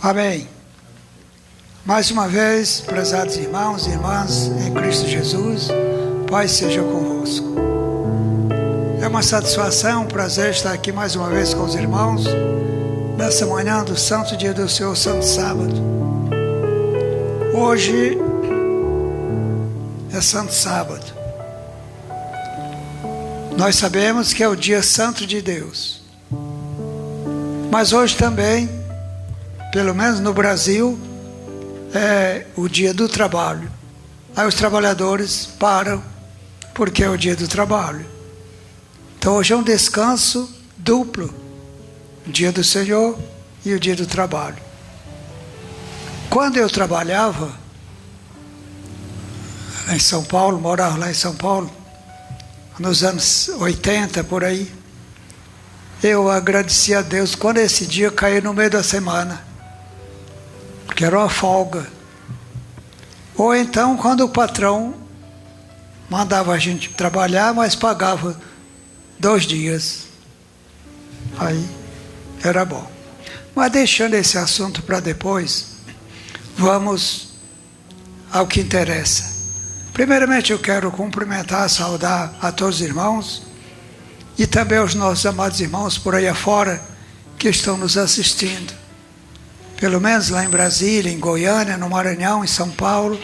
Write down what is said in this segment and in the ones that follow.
Amém. Mais uma vez, prezados irmãos e irmãs em Cristo Jesus, paz seja convosco. É uma satisfação, um prazer estar aqui mais uma vez com os irmãos, nessa manhã do santo dia do Senhor, santo sábado. Hoje é santo sábado. Nós sabemos que é o dia santo de Deus. Mas hoje também, pelo menos no Brasil, é o dia do trabalho. Aí os trabalhadores param, porque é o dia do trabalho. Então hoje é um descanso duplo, o dia do Senhor e o dia do trabalho. Quando eu trabalhava em São Paulo, morava lá em São Paulo, nos anos 80, por aí, eu agradecia a Deus quando esse dia caiu no meio da semana, porque era uma folga. Ou então quando o patrão mandava a gente trabalhar, mas pagava 2 dias. Aí era bom. Mas deixando esse assunto para depois, vamos ao que interessa. Primeiramente eu quero cumprimentar, saudar a todos os irmãos e também aos nossos amados irmãos por aí afora que estão nos assistindo. Pelo menos lá em Brasília, em Goiânia, no Maranhão, em São Paulo,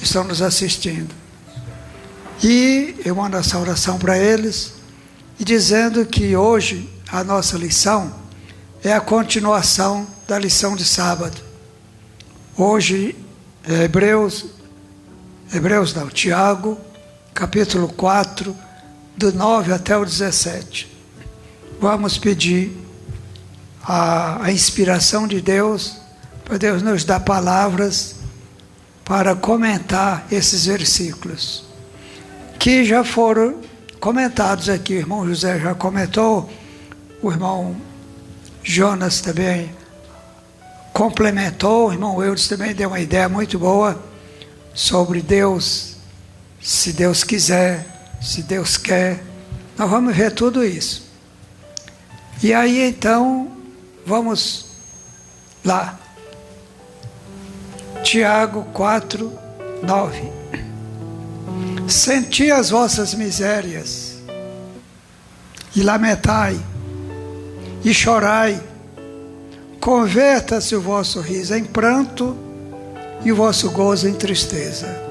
estão nos assistindo. E eu mando essa oração para eles, e dizendo que hoje a nossa lição é a continuação da lição de sábado. Hoje é Tiago, capítulo 4, do 9 até o 17. Vamos pedir a inspiração de Deus, para Deus nos dar palavras para comentar esses versículos, que já foram comentados aqui. O irmão José já comentou, o irmão Jonas também complementou, o irmão Eudes também deu uma ideia muito boa sobre Deus, se Deus quiser, se Deus quer. Nós vamos ver tudo isso. E aí então, vamos lá. Tiago 4, 9. Senti as vossas misérias, e lamentai, e chorai. Converta-se o vosso riso em pranto, e o vosso gozo em tristeza.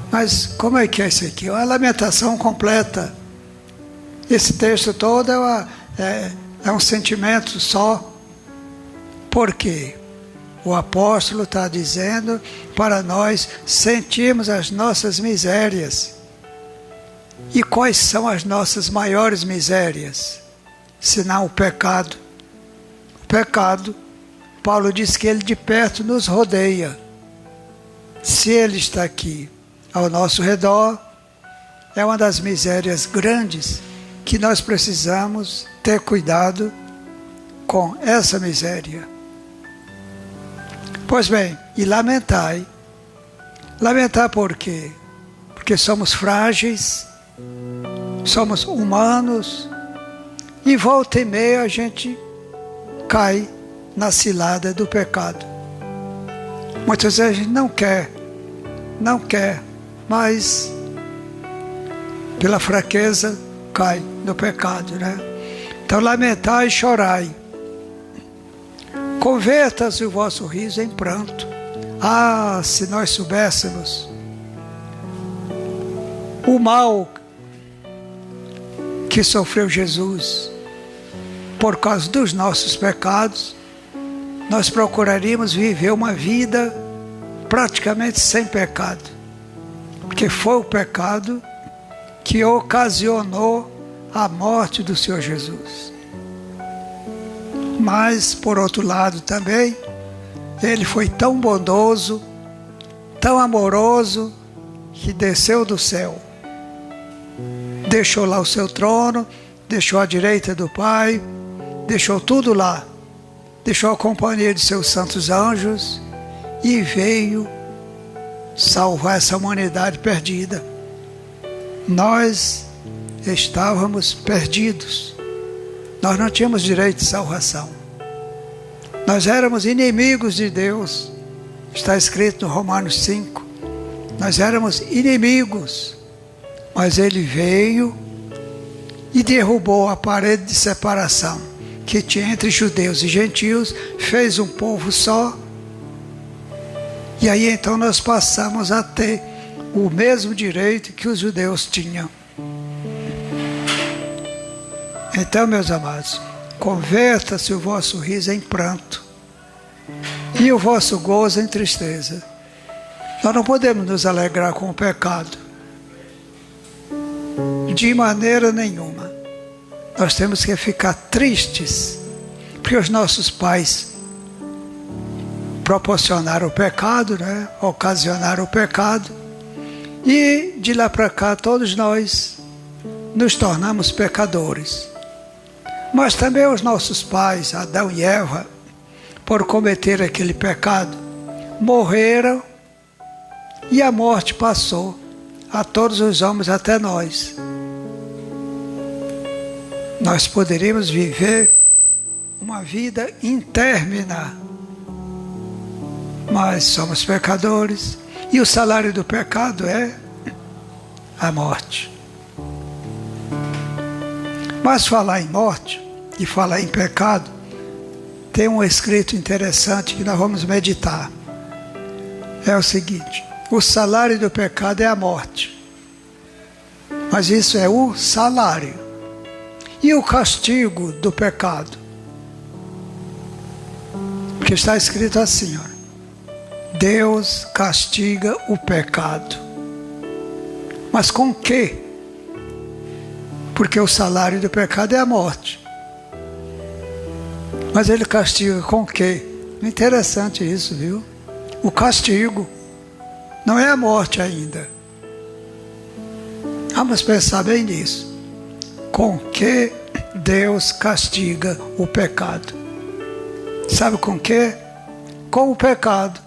Mas como é que é isso aqui? É uma lamentação completa. Esse texto todo é um sentimento só. Por quê? O apóstolo está dizendo para nós sentirmos as nossas misérias. E quais são as nossas maiores misérias? Senão o pecado. O pecado, Paulo diz que ele de perto nos rodeia. Se ele está aqui ao nosso redor, é uma das misérias grandes que nós precisamos ter cuidado com essa miséria. Pois bem, e lamentai. Lamentar por quê? Porque somos frágeis, somos humanos, e volta e meia a gente cai na cilada do pecado. Muitas vezes a gente não quer, mas pela fraqueza cai no pecado, né? Então lamentai e chorai. Converta-se o vosso riso em pranto. Ah, se nós soubéssemos o mal que sofreu Jesus por causa dos nossos pecados, nós procuraríamos viver uma vida praticamente sem pecado, porque foi o pecado que ocasionou a morte do Senhor Jesus. Mas, por outro lado também, ele foi tão bondoso, tão amoroso, que desceu do céu. Deixou lá o seu trono, deixou à direita do Pai, deixou tudo lá. Deixou a companhia de seus santos anjos e veio salvar essa humanidade perdida. Nós estávamos perdidos. Nós não tínhamos direito de salvação. Nós éramos inimigos de Deus. Está escrito no Romanos 5. Nós éramos inimigos. Mas Ele veio e derrubou a parede de separação que tinha entre judeus e gentios, fez um povo só. E aí então nós passamos a ter o mesmo direito que os judeus tinham. Então, meus amados, converta-se o vosso riso em pranto e o vosso gozo em tristeza. Nós não podemos nos alegrar com o pecado, de maneira nenhuma. Nós temos que ficar tristes, porque os nossos pais proporcionaram o pecado, né? Ocasionaram o pecado, e de lá para cá todos nós nos tornamos pecadores. Mas também os nossos pais, Adão e Eva, por cometer aquele pecado, morreram e a morte passou a todos os homens, até nós. Nós poderíamos viver uma vida intérmina, mas somos pecadores e o salário do pecado é a morte. Mas falar em morte e falar em pecado, tem um escrito interessante que nós vamos meditar. É o seguinte: o salário do pecado é a morte, mas isso é o salário. E o castigo do pecado? Porque está escrito assim, ó: Deus castiga o pecado. Mas com quê? Porque o salário do pecado é a morte. Mas Ele castiga com quê? Interessante isso, viu? O castigo não é a morte ainda. Vamos pensar bem nisso. Com que Deus castiga o pecado? Sabe com que? Com o pecado.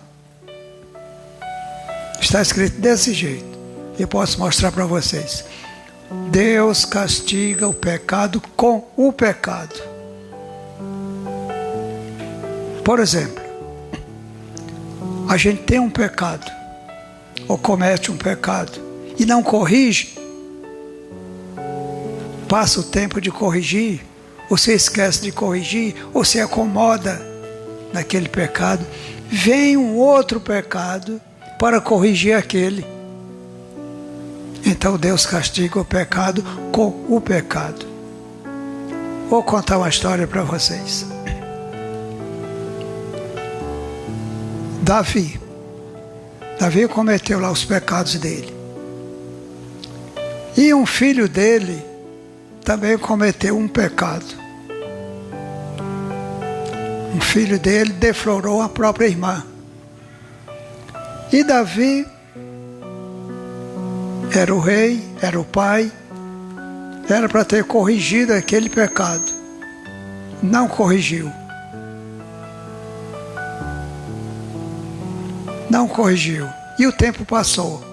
Está escrito desse jeito. Eu posso mostrar para vocês. Deus castiga o pecado com o pecado. Por exemplo, a gente tem um pecado, ou comete um pecado, e não corrige. Passa o tempo de corrigir, ou se esquece de corrigir, ou se acomoda naquele pecado. Vem um outro pecado para corrigir aquele. Então Deus castiga o pecado com o pecado. Vou contar uma história para vocês. Davi cometeu lá os pecados dele. E um filho dele também cometeu um pecado. Um filho dele deflorou a própria irmã. E Davi era o rei, era o pai, era para ter corrigido aquele pecado. Não corrigiu. Não corrigiu. E o tempo passou.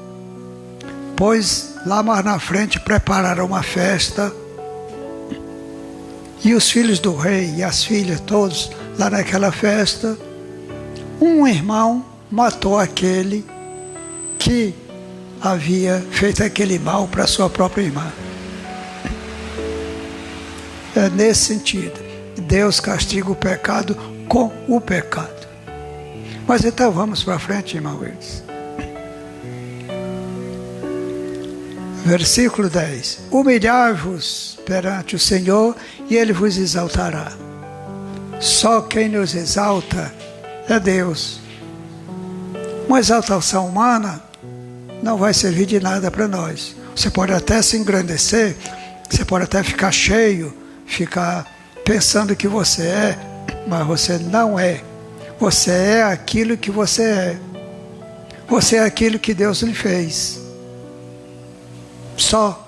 Pois lá mais na frente prepararam uma festa. E os filhos do rei e as filhas, todos lá naquela festa. Um irmão matou aquele que havia feito aquele mal para sua própria irmã. É nesse sentido. Deus castiga o pecado com o pecado. Mas então vamos para frente, irmão Wilson. Versículo 10. Humilhai-vos perante o Senhor e Ele vos exaltará. Só quem nos exalta é Deus. Uma exaltação humana não vai servir de nada para nós. Você pode até se engrandecer, você pode até ficar cheio, ficar pensando que você é, mas você não é. Você é aquilo que você é. Você é aquilo que Deus lhe fez. Só.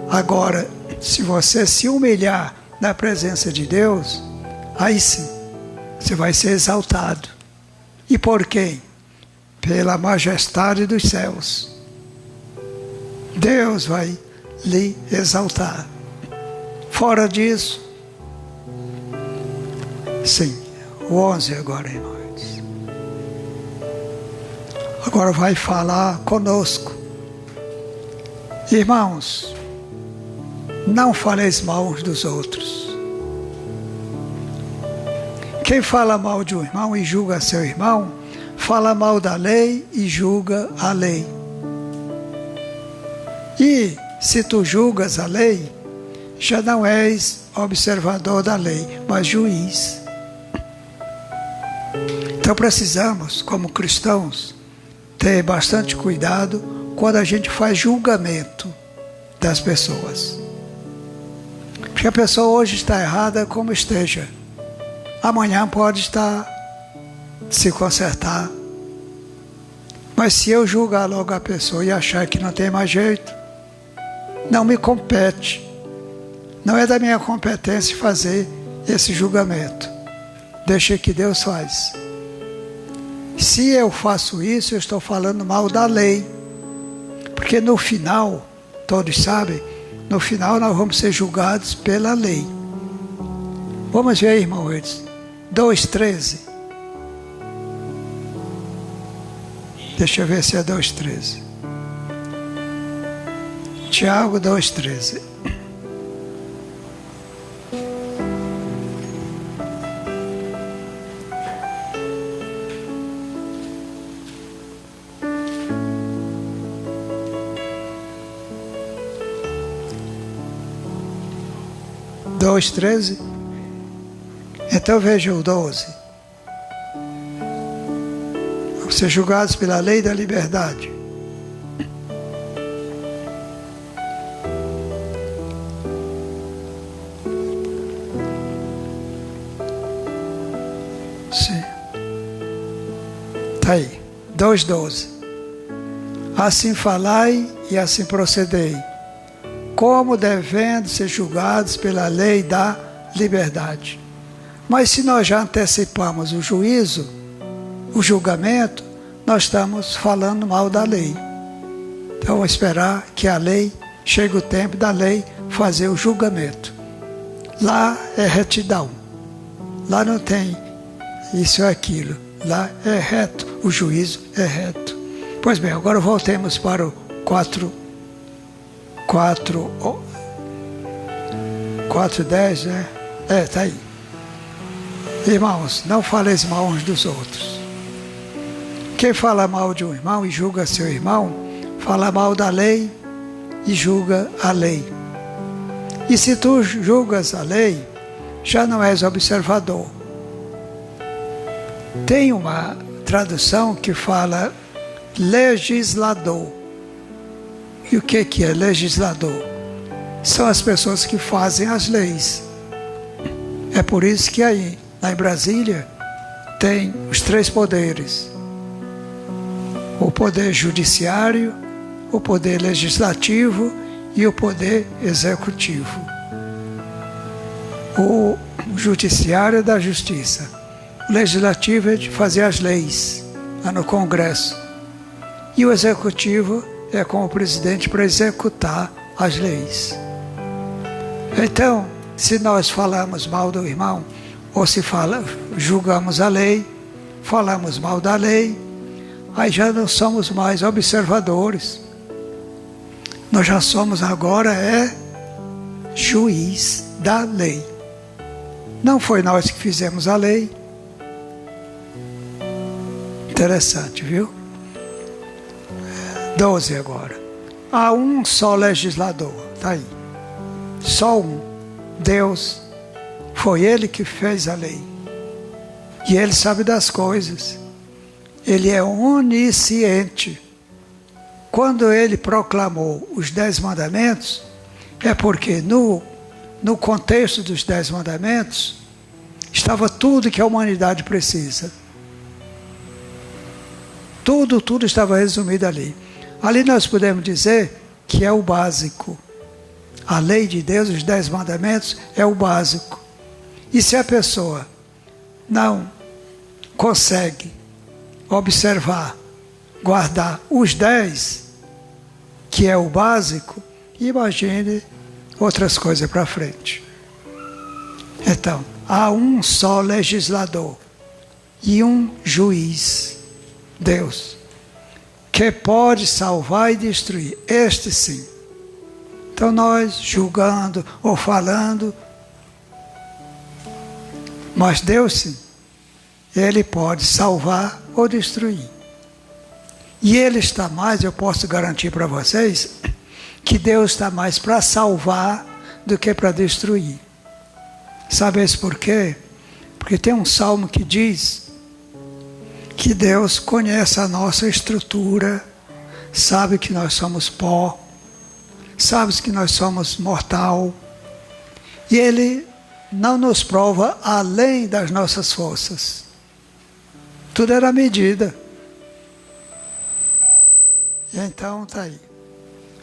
Agora, se você se humilhar na presença de Deus, aí sim, você vai ser exaltado. E por quem? Pela majestade dos céus. Deus vai lhe exaltar. Fora disso, sim, O 11 agora, irmãos. Agora vai falar conosco. Irmãos, não faleis mal uns dos outros. Quem fala mal de um irmão e julga seu irmão, fala mal da lei e julga a lei. E se tu julgas a lei, já não és observador da lei, mas juiz. Então precisamos, como cristãos, ter bastante cuidado quando a gente faz julgamento das pessoas. Porque a pessoa hoje está errada como esteja. Amanhã pode estar se consertar. Mas se eu julgar logo a pessoa e achar que não tem mais jeito, não me compete. Não é da minha competência fazer esse julgamento. Deixa que Deus faz. Se eu faço isso, eu estou falando mal da lei. Porque no final, todos sabem, no final nós vamos ser julgados pela lei. Vamos ver aí, irmão Edson. 2,13. Deixa eu ver se é 2,13. Tiago 2,13. Então veja o 12. Vamos ser julgados pela lei da liberdade. Sim. Está aí. 2,12. Assim falai e assim procedei, como devendo ser julgados pela lei da liberdade. Mas se nós já antecipamos o juízo, o julgamento, nós estamos falando mal da lei. Então vamos esperar que a lei, chegue o tempo da lei fazer o julgamento. Lá é retidão. Lá não tem isso ou aquilo. Lá é reto, o juízo é reto. Pois bem, agora voltemos para o 4:10, né? Está aí. Irmãos, não faleis mal uns dos outros. Quem fala mal de um irmão e julga seu irmão, fala mal da lei e julga a lei. E se tu julgas a lei, já não és observador. Tem uma tradução que fala legislador. E o que é legislador? São as pessoas que fazem as leis. É por isso que aí, lá em Brasília, tem os 3 poderes. O poder judiciário, o poder legislativo e o poder executivo. O judiciário é da justiça. O legislativo é de fazer as leis, lá no Congresso. E o executivo é com o presidente para executar as leis. Então, se nós falamos mal do irmão, ou se julgamos a lei, falamos mal da lei, aí já não somos mais observadores. Nós já somos agora juiz da lei. Não foi nós que fizemos a lei. Interessante, viu? 12 agora. Há um só legislador, está aí. Só um. Deus. Foi Ele que fez a lei. E Ele sabe das coisas. Ele é onisciente. Quando Ele proclamou os 10 mandamentos, é porque no contexto dos 10 mandamentos, estava tudo que a humanidade precisa. Tudo estava resumido ali. Ali nós podemos dizer que é o básico. A lei de Deus, os 10 mandamentos, é o básico. E se a pessoa não consegue observar, guardar os 10, que é o básico, imagine outras coisas para frente. Então, há um só legislador. e um juiz, Deus, que pode salvar e destruir. Este sim. Então nós julgando ou falando, mas Deus sim, Ele pode salvar ou destruir. E Ele está mais, eu posso garantir para vocês, que Deus está mais para salvar do que para destruir. Sabe isso por quê? Porque tem um salmo que diz que Deus conhece a nossa estrutura, sabe que nós somos pó, sabe que nós somos mortal, e Ele não nos prova além das nossas forças. Tudo era medida. E então está aí.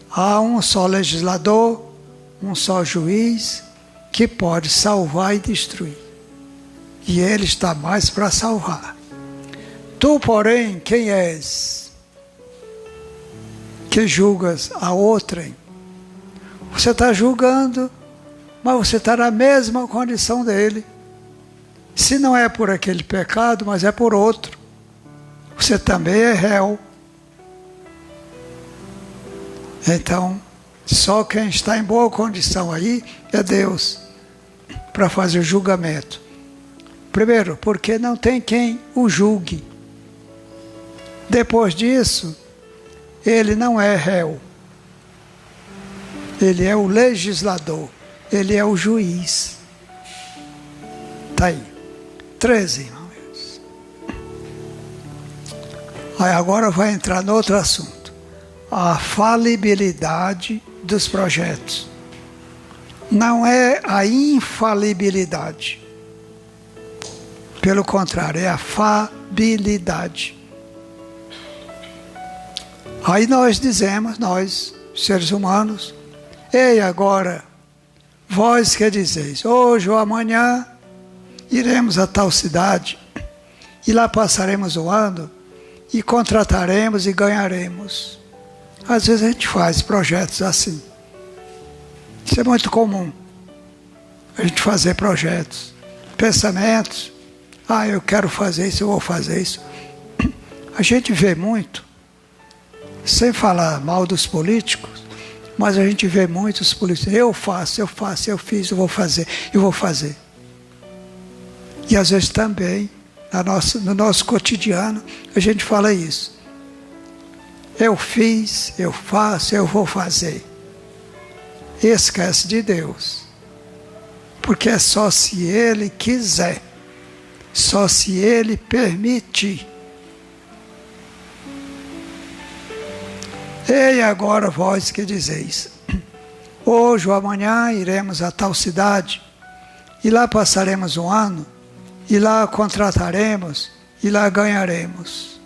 Há um só legislador, um só juiz, que pode salvar e destruir. E Ele está mais para salvar. Tu, porém, quem és? Que julgas a outrem? Você está julgando, mas você está na mesma condição dele. Se não é por aquele pecado, mas é por outro, você também é réu. Então, só quem está em boa condição aí é Deus, para fazer o julgamento. Primeiro, porque não tem quem o julgue. Depois disso, ele não é réu. Ele é o legislador. Ele é o juiz. Está aí. 13, irmãos. Aí agora vai entrar no outro assunto. A falibilidade dos projetos. Não é a infalibilidade. Pelo contrário, é a fabilidade. Aí nós dizemos, nós, seres humanos, ei, agora, vós que dizeis, hoje ou amanhã iremos a tal cidade, e lá passaremos o ano, e contrataremos e ganharemos. Às vezes a gente faz projetos assim. Isso é muito comum. A gente fazer projetos, pensamentos. Ah, eu quero fazer isso, eu vou fazer isso. A gente vê muito, sem falar mal dos políticos, mas a gente vê muitos políticos. Eu faço, eu fiz, eu vou fazer. E às vezes também, no nosso cotidiano, a gente fala isso. Eu fiz, eu faço, eu vou fazer. E esquece de Deus. Porque é só se Ele quiser. Só se Ele permitir. Ei, agora vós que dizeis, hoje ou amanhã iremos a tal cidade, e lá passaremos um ano, e lá contrataremos, e lá ganharemos.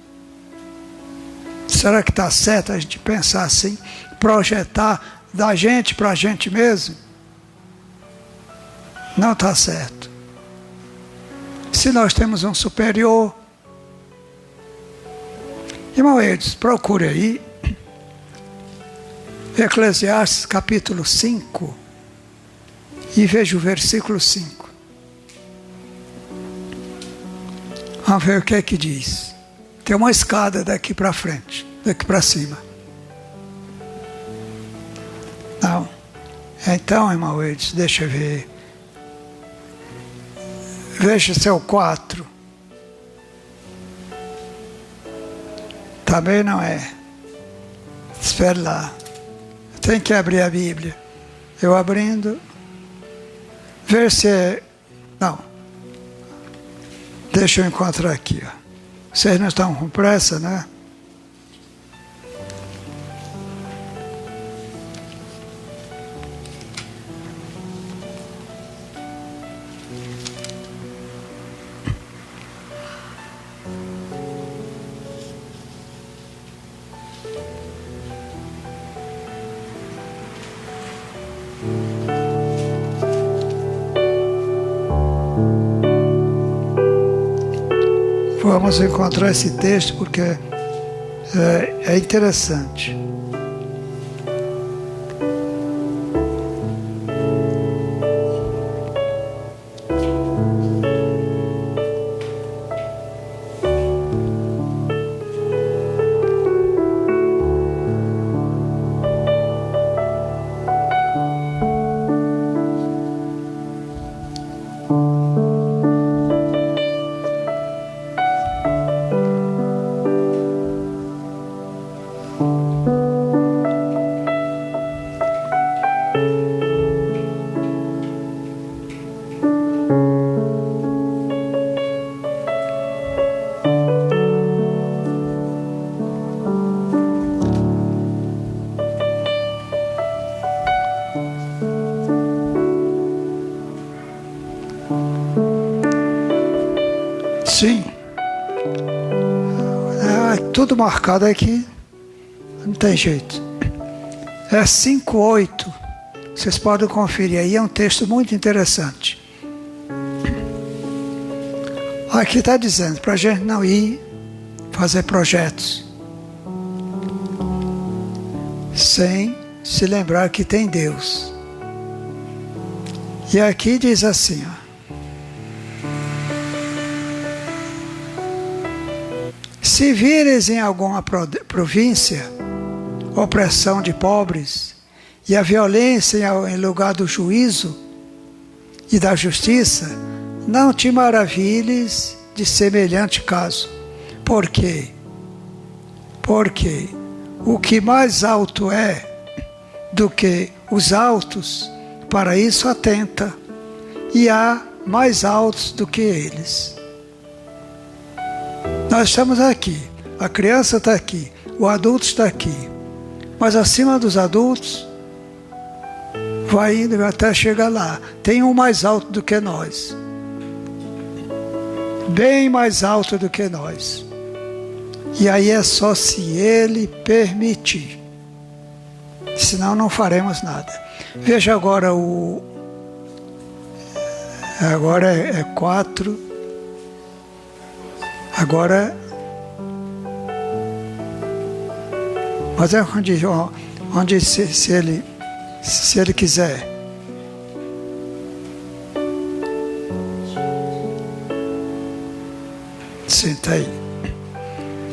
Será que está certo a gente pensar assim, projetar da gente para a gente mesmo? Não está certo. Se nós temos um superior, irmão Eudes, procure aí, Eclesiastes capítulo 5, e veja o versículo 5. Vamos ver o que é que diz. Tem uma escada daqui para frente, daqui para cima. Não. Então, irmão Eudes, deixa eu ver. Veja seu 4. Também não é. Espere lá. Tem que abrir a Bíblia. Eu abrindo. Ver se é... Não. Deixa eu encontrar aqui. Ó. Vocês não estão com pressa, né? Vamos encontrar esse texto porque é interessante. Sim. É tudo marcado aqui. Não tem jeito. É 5:8. Vocês podem conferir aí. É um texto muito interessante. Aqui está dizendo para a gente não ir fazer projetos sem se lembrar que tem Deus. E aqui diz assim, ó. Se vires em alguma província opressão de pobres e a violência em lugar do juízo e da justiça, não te maravilhes de semelhante caso. Por quê? Porque o que mais alto é do que os altos, para isso atenta, e há mais altos do que eles. Nós estamos aqui, a criança está aqui, o adulto está aqui, mas acima dos adultos, vai indo até chegar lá. Tem um mais alto do que nós, bem mais alto do que nós. E aí é só se Ele permitir, senão não faremos nada. Veja agora agora é 4. Agora, mas é onde se ele quiser. Sim, está aí.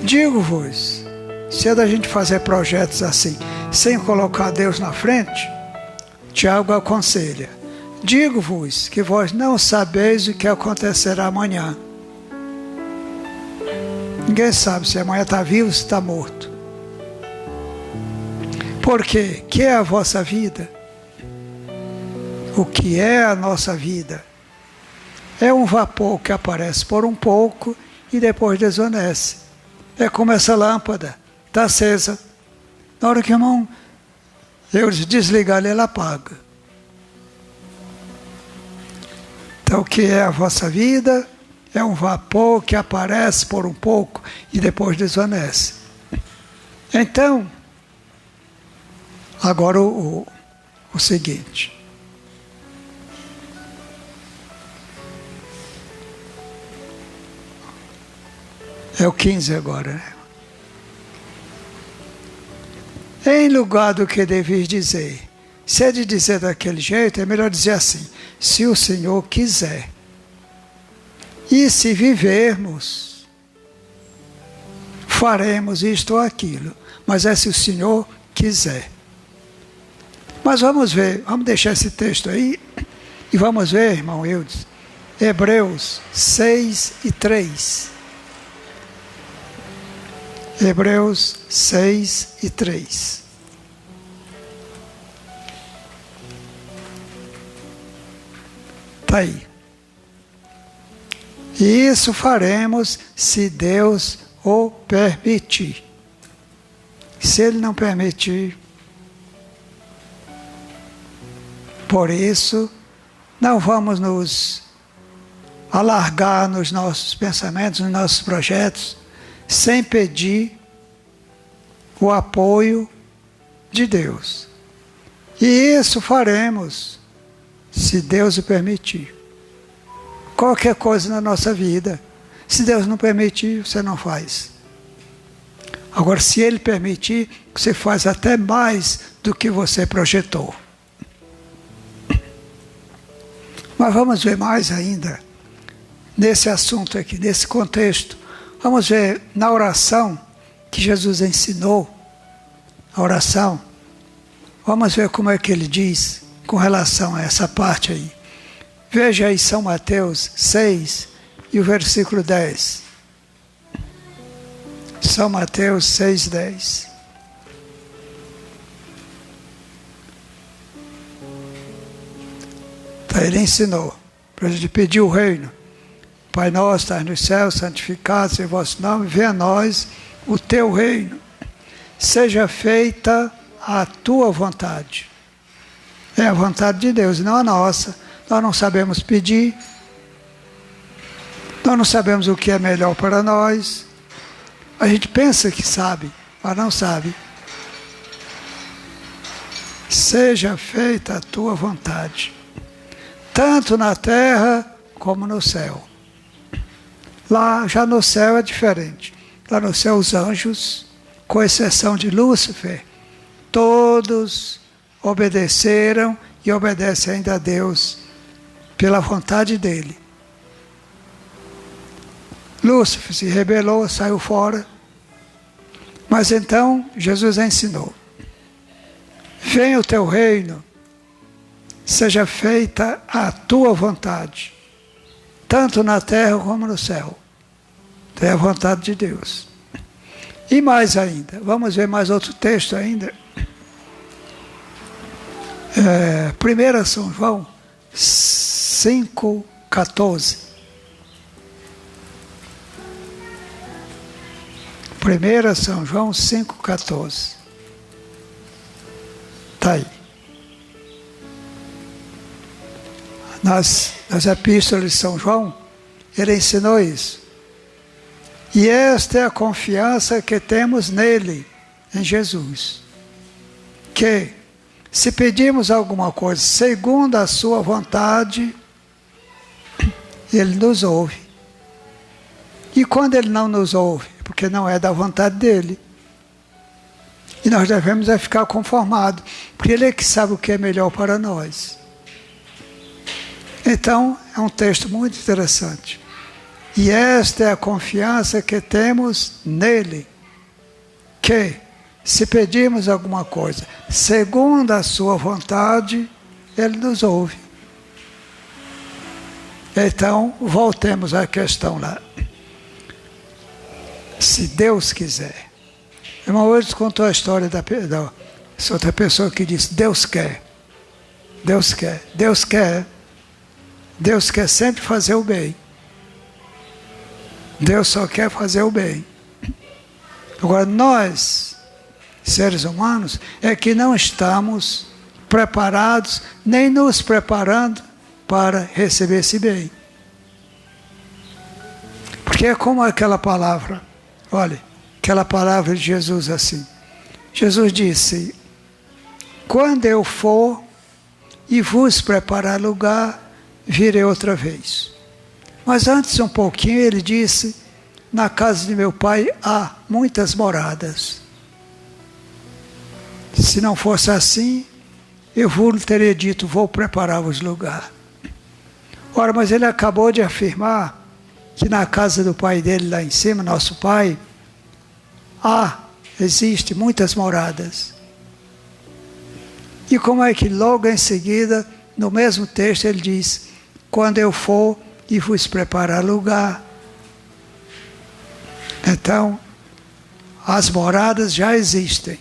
Digo-vos, se é da gente fazer projetos assim, sem colocar Deus na frente, Tiago aconselha: digo-vos que vós não sabeis o que acontecerá amanhã. Ninguém sabe se amanhã está vivo ou se está morto. Porque que é a vossa vida? O que é a nossa vida? É um vapor que aparece por um pouco e depois desvanece. É como essa lâmpada, está acesa. Na hora que o irmão eu desligar, ela apaga. Então o que é a vossa vida? É um vapor que aparece por um pouco e depois desvanece. Então, agora o seguinte. É o 15 agora, né? Em lugar do que deveis dizer, se é de dizer daquele jeito, é melhor dizer assim: se o Senhor quiser. E se vivermos, faremos isto ou aquilo. Mas é se o Senhor quiser. Mas vamos ver, vamos deixar esse texto aí e vamos ver, irmão Eudes, Hebreus 6:3. Hebreus 6:3. Está aí. E isso faremos se Deus o permitir. Se Ele não permitir, por isso, não vamos nos alargar nos nossos pensamentos, nos nossos projetos, sem pedir o apoio de Deus. E isso faremos se Deus o permitir. Qualquer coisa na nossa vida, se Deus não permitir, você não faz. Agora, se Ele permitir, você faz até mais do que você projetou. Mas vamos ver mais ainda nesse assunto aqui, nesse contexto. Vamos ver na oração que Jesus ensinou, a oração. Vamos ver como é que ele diz com relação a essa parte aí. Veja aí São Mateus 6 e o versículo 10. São Mateus 6:10. Então ele ensinou para a gente pedir o reino. Pai nosso, estás nos céus, santificado seja o vosso nome, venha a nós o teu reino. Seja feita a tua vontade. É a vontade de Deus, não a nossa. Nós não sabemos pedir. Nós não sabemos o que é melhor para nós. A gente pensa que sabe, mas não sabe. Seja feita a tua vontade, tanto na terra como no céu. Lá, já no céu é diferente. Lá no céu os anjos, com exceção de Lúcifer, todos obedeceram e obedecem ainda a Deus pela vontade dele. Lúcifer se rebelou, saiu fora. Mas então Jesus ensinou: venha o teu reino, seja feita a tua vontade, tanto na terra como no céu. É a vontade de Deus. E mais ainda, vamos ver mais outro texto ainda. 1 São João 5,14. 1 São João 5,14. Está aí. Nas epístolas de São João, ele ensinou isso. E esta é a confiança que temos nele, em Jesus. Que, se pedimos alguma coisa segundo a sua vontade, ele nos ouve. E quando ele não nos ouve, porque não é da vontade dele. E nós devemos ficar conformados, porque ele é que sabe o que é melhor para nós. Então, é um texto muito interessante. E esta é a confiança que temos nele, que, se pedirmos alguma coisa segundo a sua vontade, ele nos ouve. Então, voltemos à questão lá. Se Deus quiser. Irmão, hoje contou a história da outra pessoa que disse: Deus quer. Deus quer. Deus quer. Deus quer sempre fazer o bem. Deus só quer fazer o bem. Agora, nós, seres humanos, é que não estamos preparados, nem nos preparando para receber esse bem. Porque é como aquela palavra, olha, aquela palavra de Jesus assim. Jesus disse: quando eu for e vos preparar lugar, virei outra vez. Mas antes um pouquinho ele disse: na casa de meu pai há muitas moradas. Se não fosse assim, eu vos teria dito: vou preparar-vos lugar. Ora, mas ele acabou de afirmar que na casa do pai dele lá em cima, nosso pai, existe muitas moradas. E como é que logo em seguida, no mesmo texto, ele diz: quando eu for e vos preparar lugar. Então, as moradas já existem.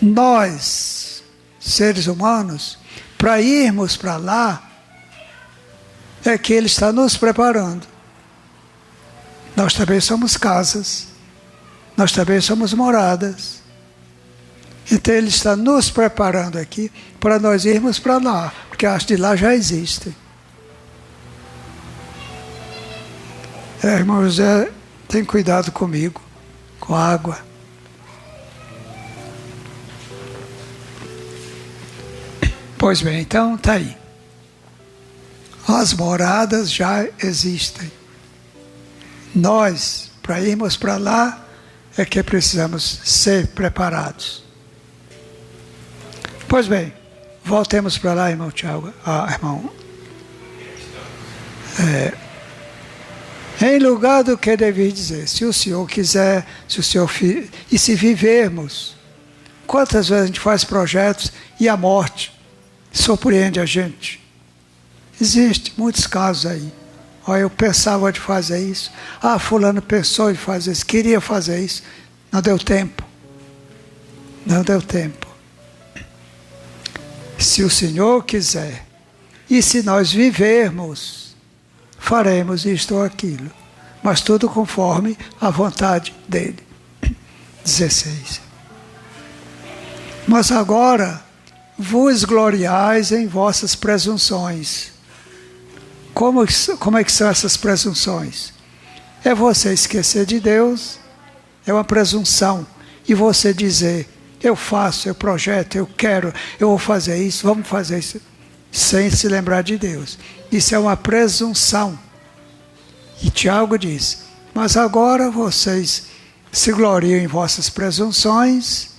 Nós, seres humanos, para irmos para lá, é que Ele está nos preparando. Nós também somos casas, nós também somos moradas. Então Ele está nos preparando aqui para nós irmos para lá, porque as de lá já existem. Irmão José, tem cuidado comigo, com a água. Pois bem, então está aí. As moradas já existem. Nós, para irmos para lá, é que precisamos ser preparados. Pois bem, voltemos para lá, irmão Tiago. Irmão. Em lugar do que deveria dizer, se o Senhor quiser, se o Senhor e se vivermos. Quantas vezes a gente faz projetos e a morte surpreende a gente? Existem muitos casos aí. Olha, eu pensava de fazer isso. Fulano pensou em fazer isso, queria fazer isso. Não deu tempo. Não deu tempo. Se o Senhor quiser, e se nós vivermos, faremos isto ou aquilo, mas tudo conforme a vontade dele. 16. Mas agora vos gloriais em vossas presunções. Como é que são essas presunções? É você esquecer de Deus, é uma presunção. E você dizer, eu faço, eu projeto, eu quero, eu vou fazer isso, vamos fazer isso, sem se lembrar de Deus. Isso é uma presunção. E Tiago diz, mas agora vocês se gloriam em vossas presunções,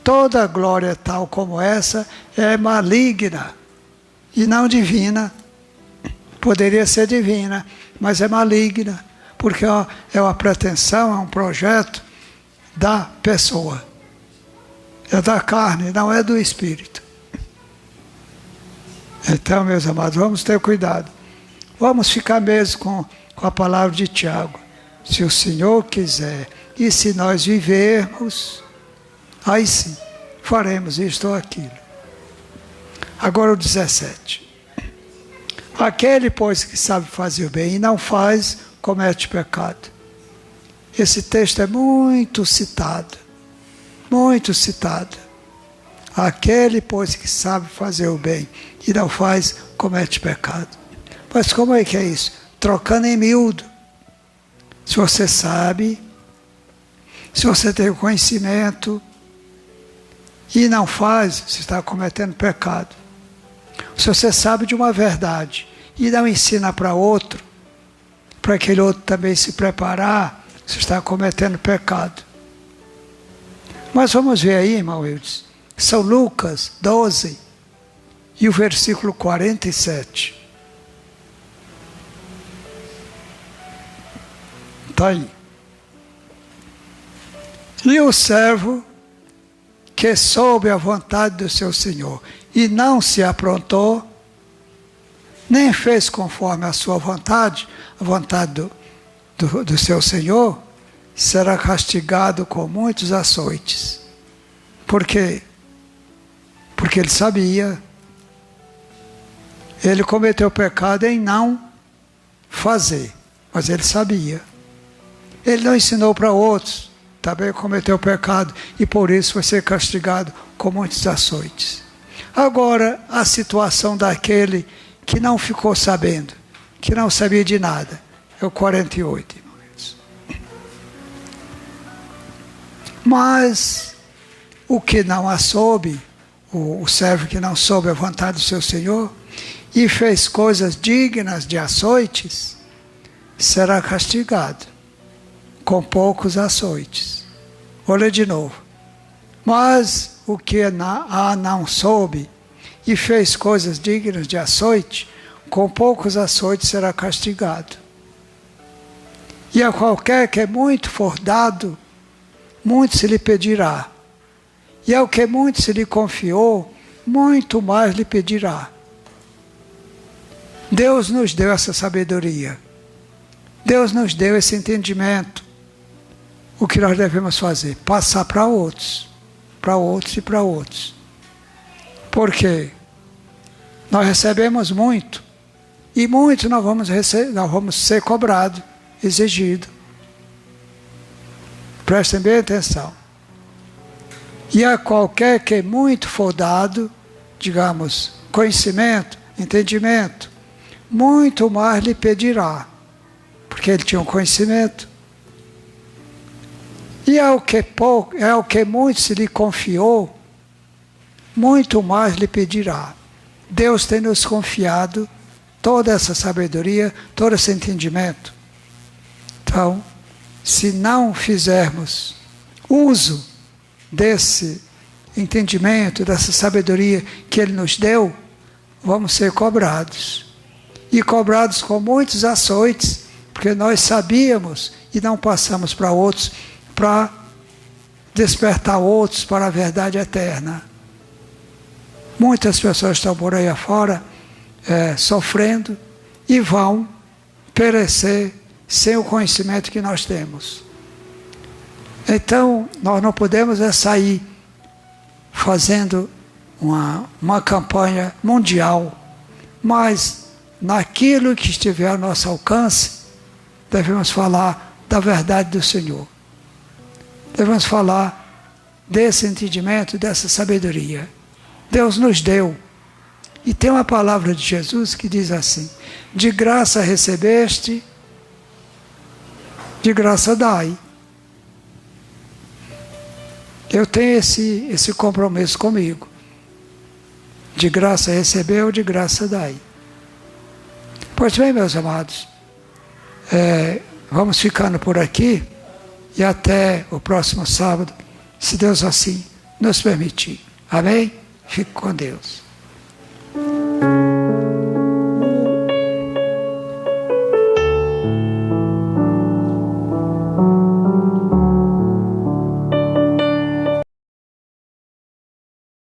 toda glória tal como essa é maligna e não divina. Poderia ser divina, mas é maligna, porque é uma pretensão, é um projeto da pessoa. É da carne, não é do espírito. Então, meus amados, vamos ter cuidado. Vamos ficar mesmo com a palavra de Tiago. Se o Senhor quiser, e se nós vivermos, aí sim, faremos isto ou aquilo. Agora o 17. Aquele, pois, que sabe fazer o bem e não faz, comete pecado. Esse texto é muito citado. Muito citado. Aquele, pois, que sabe fazer o bem e não faz, comete pecado. Mas como é que é isso? Trocando em miúdo. Se você sabe, se você tem o conhecimento e não faz, você está cometendo pecado. Se você sabe de uma verdade e não ensina para outro, para aquele outro também se preparar, você está cometendo pecado. Mas vamos ver aí, irmão Eudes, São Lucas 12 e o versículo 47. Está aí. E o servo que soube a vontade do seu senhor e não se aprontou, nem fez conforme a sua vontade, a vontade do seu senhor, será castigado com muitos açoites. Por quê? Porque ele sabia. Ele cometeu pecado em não fazer, mas ele sabia. Ele não ensinou para outros, também cometeu pecado e por isso vai ser castigado com muitos açoites. Agora, a situação daquele que não ficou sabendo, que não sabia de nada, é o 48, irmãos. Mas o que não a soube, o servo que não soube a vontade do seu Senhor, e fez coisas dignas de açoites, será castigado com poucos açoites. Vou ler de novo. Mas o que não soube e fez coisas dignas de açoite, com poucos açoites será castigado. E a qualquer que muito for dado, muito se lhe pedirá. E ao que muito se lhe confiou, muito mais lhe pedirá. Deus nos deu essa sabedoria. Deus nos deu esse entendimento. O que nós devemos fazer? Passar para outros. Para outros e para outros. Por quê? Nós recebemos muito. E muito nós vamos ser cobrados, exigido. Prestem bem atenção. E a qualquer que muito for dado, digamos, conhecimento, entendimento, muito mais lhe pedirá, porque ele tinha um conhecimento. E ao que muito se lhe confiou, muito mais lhe pedirá. Deus tem nos confiado toda essa sabedoria, todo esse entendimento. Então, se não fizermos uso desse entendimento, dessa sabedoria que Ele nos deu, vamos ser cobrados. E cobrados com muitos açoites, porque nós sabíamos e não passamos para outros, para despertar outros para a verdade eterna. Muitas pessoas estão por aí afora, sofrendo, e vão perecer sem o conhecimento que nós temos. Então, nós não podemos sair fazendo uma campanha mundial, mas naquilo que estiver ao nosso alcance, devemos falar da verdade do Senhor. Devemos falar desse entendimento, dessa sabedoria. Deus nos deu. E tem uma palavra de Jesus que diz assim: de graça recebeste, de graça dai. Eu tenho esse compromisso comigo. De graça recebeu, de graça dai. Pois bem, meus amados, vamos ficando por aqui e até o próximo sábado, se Deus assim nos permitir. Amém? Fique com Deus.